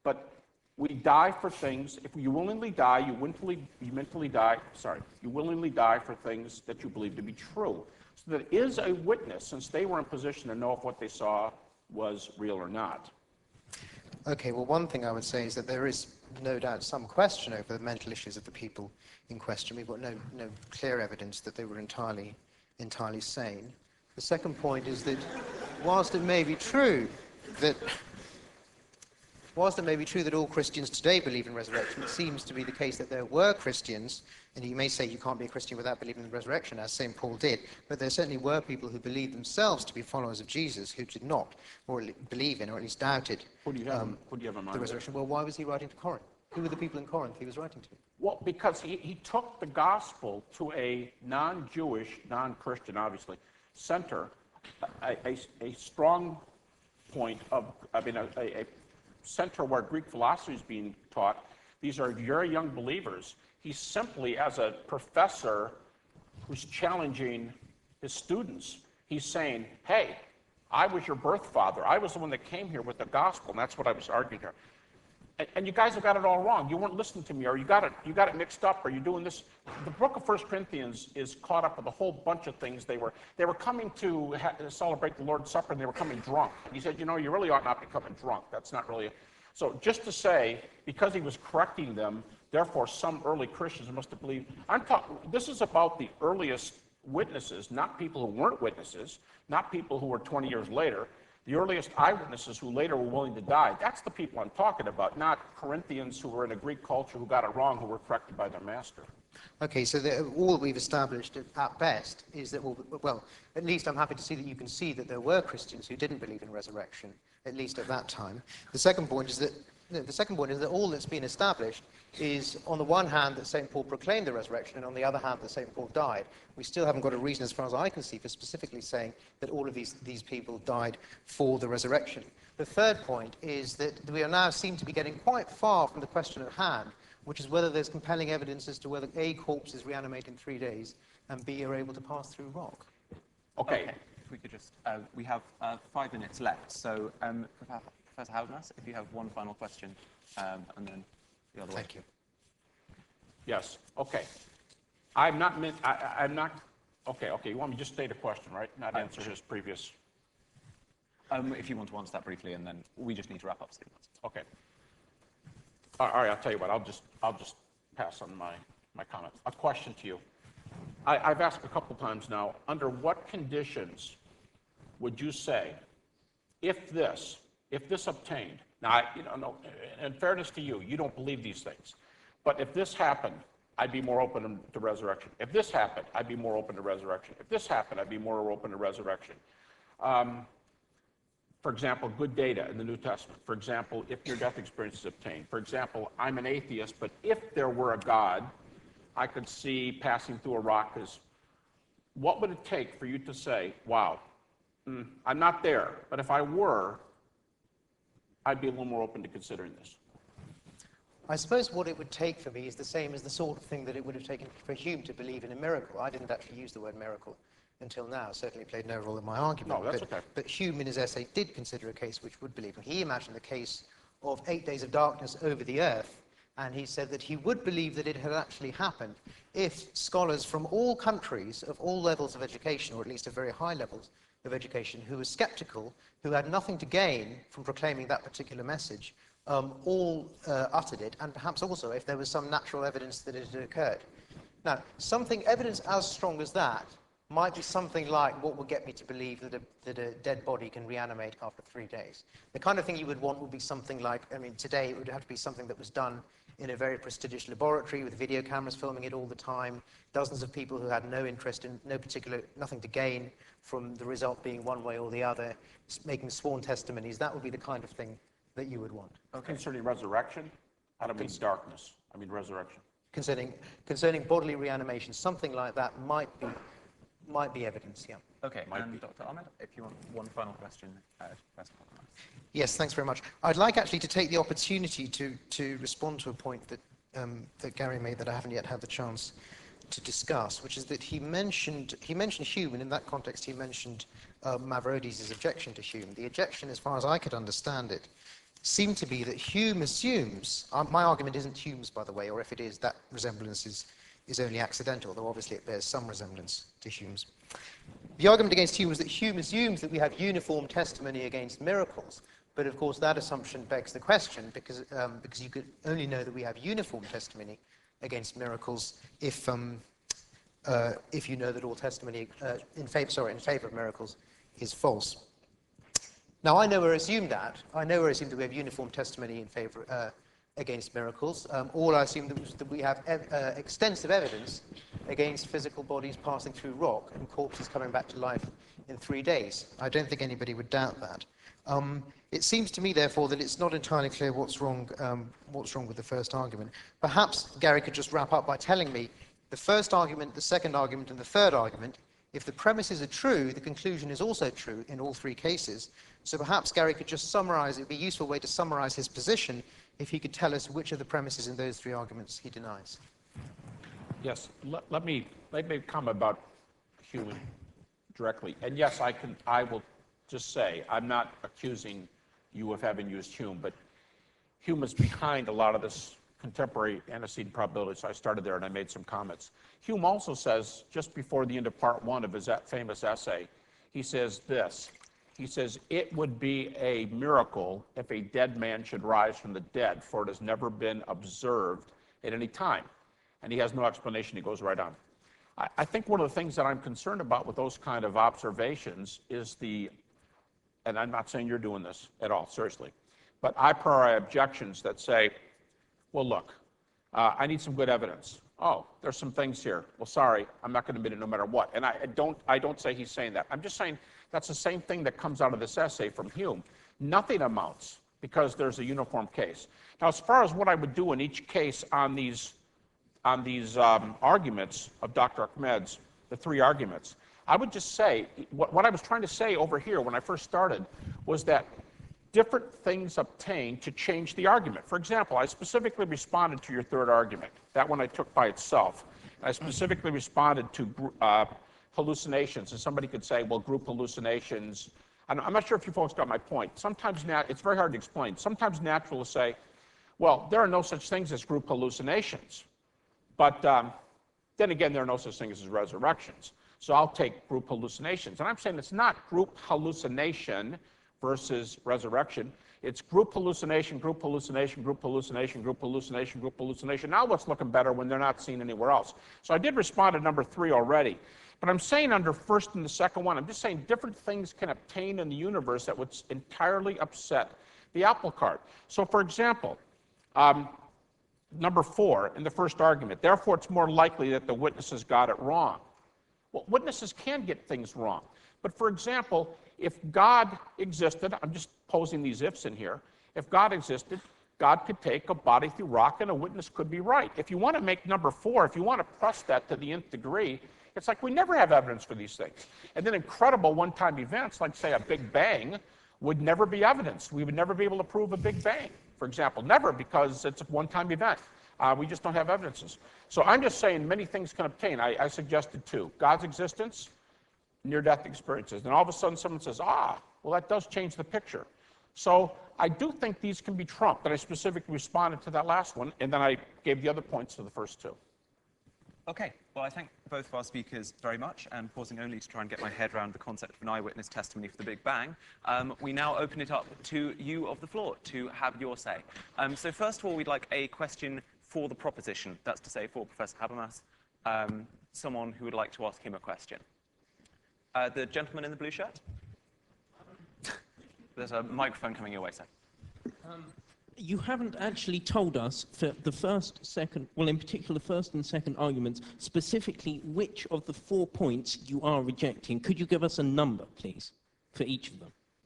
But we die for things. If you willingly die, you willingly die for things that you believe to be true. So that is a witness, since they were in position to know if what they saw was real or not. Okay, well, one thing I would say is that there is no doubt some question over the mental issues of the people in question. We've got no clear evidence that they were entirely sane. The second point is that whilst it may be true that all Christians today believe in resurrection, it seems to be the case that there were Christians, and you may say you can't be a Christian without believing in the resurrection, as St. Paul did, but there certainly were people who believed themselves to be followers of Jesus who did not, or believe in, or at least doubted Who do you have in mind? the resurrection. Well, why was he writing to Corinth? Who were the people in Corinth he was writing to? Well, because he took the gospel to a non-Jewish, non-Christian, obviously, center, a strong point of, a center where Greek philosophy is being taught. These are very young believers. He's simply, as a professor who's challenging his students, he's saying, hey, I was your birth father. I was the one that came here with the gospel, and that's what I was arguing here. And you guys have got it all wrong. You weren't listening to me, or you got it mixed up, or you're doing this. The book of 1 Corinthians is caught up with a whole bunch of things. They were coming to celebrate the Lord's Supper, and they were coming drunk. And he said, you know, you really ought not be coming drunk. That's not really. So just to say, because he was correcting them, therefore some early Christians must have believed. This is about the earliest witnesses, not people who weren't witnesses, not people who were 20 years later. The earliest eyewitnesses who later were willing to die, that's the people I'm talking about, not Corinthians who were in a Greek culture who got it wrong, who were corrected by their master. Okay, so all that we've established at best is that, well, at least I'm happy to see that you can see that there were Christians who didn't believe in resurrection, at least at that time. The second point is that all that's been established is, on the one hand, that St. Paul proclaimed the resurrection, and on the other hand, that St. Paul died. We still haven't got a reason, as far as I can see, for specifically saying that all of these people died for the resurrection. The third point is that we are now seem to be getting quite far from the question at hand, which is whether there's compelling evidence as to whether A, corpses reanimate in 3 days, and B, are able to pass through rock. Okay. If we could just, we have 5 minutes left, so Professor Habermas, if you have one final question, and then the other way. Thank you. Yes. Okay. Okay. You want me to just state a question, right? Not answer his previous. If you want to answer that briefly, and then we just need to wrap up soon. Okay. All right. I'll tell you what. I'll just pass on my comments. A question to you. I've asked a couple times now. Under what conditions would you say, if this obtained? Now, in fairness to you, you don't believe these things. But if this happened, I'd be more open to resurrection. If this happened, I'd be more open to resurrection. If this happened, I'd be more open to resurrection. For example, good data in the New Testament. For example, if near-death experience is obtained. For example, I'm an atheist, but if there were a God, I could see passing through a rock as. What would it take for you to say, wow, I'm not there, but if I were, I'd be a little more open to considering this? I suppose what it would take for me is the same as the sort of thing that it would have taken for Hume to believe in a miracle. I didn't actually use the word miracle until now. It certainly played no role in my argument. No, that's okay. But Hume, in his essay, did consider a case which would believe. And he imagined the case of 8 days of darkness over the earth. And he said that he would believe that it had actually happened if scholars from all countries of all levels of education, or at least of very high levels of education, who were skeptical, who had nothing to gain from proclaiming that particular message, all uttered it, and perhaps also if there was some natural evidence that it had occurred. Now, evidence as strong as that might be something like what would get me to believe that a dead body can reanimate after 3 days. The kind of thing you would want would be something like, today it would have to be something that was done in a very prestigious laboratory with video cameras filming it all the time, dozens of people who had no interest in, nothing to gain from the result being one way or the other, making sworn testimonies. That would be the kind of thing that you would want. Okay. Concerning resurrection? I don't mean darkness. I mean resurrection. Concerning bodily reanimation, something like that might be evidence, yeah. Okay, and Dr. Ahmed, if you want one final question, Yes, thanks very much. I'd like actually to take the opportunity to respond to a point that Gary made that I haven't yet had the chance to discuss, which is that he mentioned Hume, and in that context he mentioned Mavrodes' objection to Hume. The objection, as far as I could understand it, seem to be that Hume assumes, my argument isn't Hume's, by the way, or if it is, that resemblance is only accidental, though obviously it bears some resemblance to Hume's. The argument against Hume was that Hume assumes that we have uniform testimony against miracles, but of course that assumption begs the question, because you could only know that we have uniform testimony against miracles if you know that all testimony in favor of miracles is false. Now, I nowhere assume that. I nowhere assume that we have uniform testimony in favor against miracles. All I assumed was that we have extensive evidence against physical bodies passing through rock and corpses coming back to life in 3 days. I don't think anybody would doubt that. It seems to me, therefore, that it's not entirely clear what's wrong with the first argument. Perhaps Gary could just wrap up by telling me the first argument, the second argument, and the third argument. If the premises are true, the conclusion is also true in all 3 cases. So perhaps Gary could just summarize. It would be a useful way to summarize his position if he could tell us which of the premises in those 3 arguments he denies. Yes, let me comment about Hume directly. And yes, I will just say, I'm not accusing you of having used Hume, but Hume is behind a lot of this contemporary antecedent probability, so I started there and I made some comments. Hume also says, just before the end of part 1 of his famous essay, he says this. He says, it would be a miracle if a dead man should rise from the dead, for it has never been observed at any time. And he has no explanation. He goes right on. I think one of the things that I'm concerned about with those kind of observations is and I'm not saying you're doing this at all, seriously, but a priori objections that say, well, look, I need some good evidence. Oh, there's some things here. Well, sorry, I'm not going to admit it no matter what. And I don't say he's saying that. I'm just saying that's the same thing that comes out of this essay from Hume. Nothing amounts because there's a uniform case. Now, as far as what I would do in each case on these arguments of Dr. Ahmed's, the 3 arguments, I would just say, what I was trying to say over here when I first started was that different things obtain to change the argument. For example, I specifically responded to your 3rd argument. That one I took by itself. I specifically responded to hallucinations. And somebody could say, well, group hallucinations. I'm not sure if you folks got my point. Sometimes it's very hard to explain. Sometimes natural to say, well, there are no such things as group hallucinations. But then again, there are no such things as resurrections. So I'll take group hallucinations. And I'm saying it's not group hallucination versus resurrection. It's group hallucination, group hallucination, group hallucination, group hallucination, group hallucination. Now what's looking better when they're not seen anywhere else? So I did respond to number 3 already. But I'm saying under first and the second one, I'm just saying different things can obtain in the universe that would entirely upset the apple cart. So for example, number 4 in the first argument, therefore it's more likely that the witnesses got it wrong. Well, witnesses can get things wrong. But for example, if God existed, I'm just posing these ifs in here, if God existed, God could take a body through rock and a witness could be right. If you want to make number 4, if you want to press that to the nth degree, it's like we never have evidence for these things. And then incredible one-time events, like say a Big Bang, would never be evidence. We would never be able to prove a Big Bang, for example. Never, because it's a one-time event. We just don't have evidences. So I'm just saying many things can obtain. I suggested 2. God's existence, near-death experiences. And all of a sudden someone says, well, that does change the picture. So I do think these can be trumped, and I specifically responded to that last one, and then I gave the other points to the first 2. Okay, well, I thank both of our speakers very much, and pausing only to try and get my head around the concept of an eyewitness testimony for the Big Bang. We now open it up to you of the floor to have your say. So first of all, we'd like a question for the proposition, that's to say for Professor Habermas, someone who would like to ask him a question. The gentleman in the blue shirt? There's a microphone coming your way, sir. You haven't actually told us for the first, second, well, in particular, first and second arguments, specifically which of the 4 points you are rejecting. Could you give us a number, please, for each of them?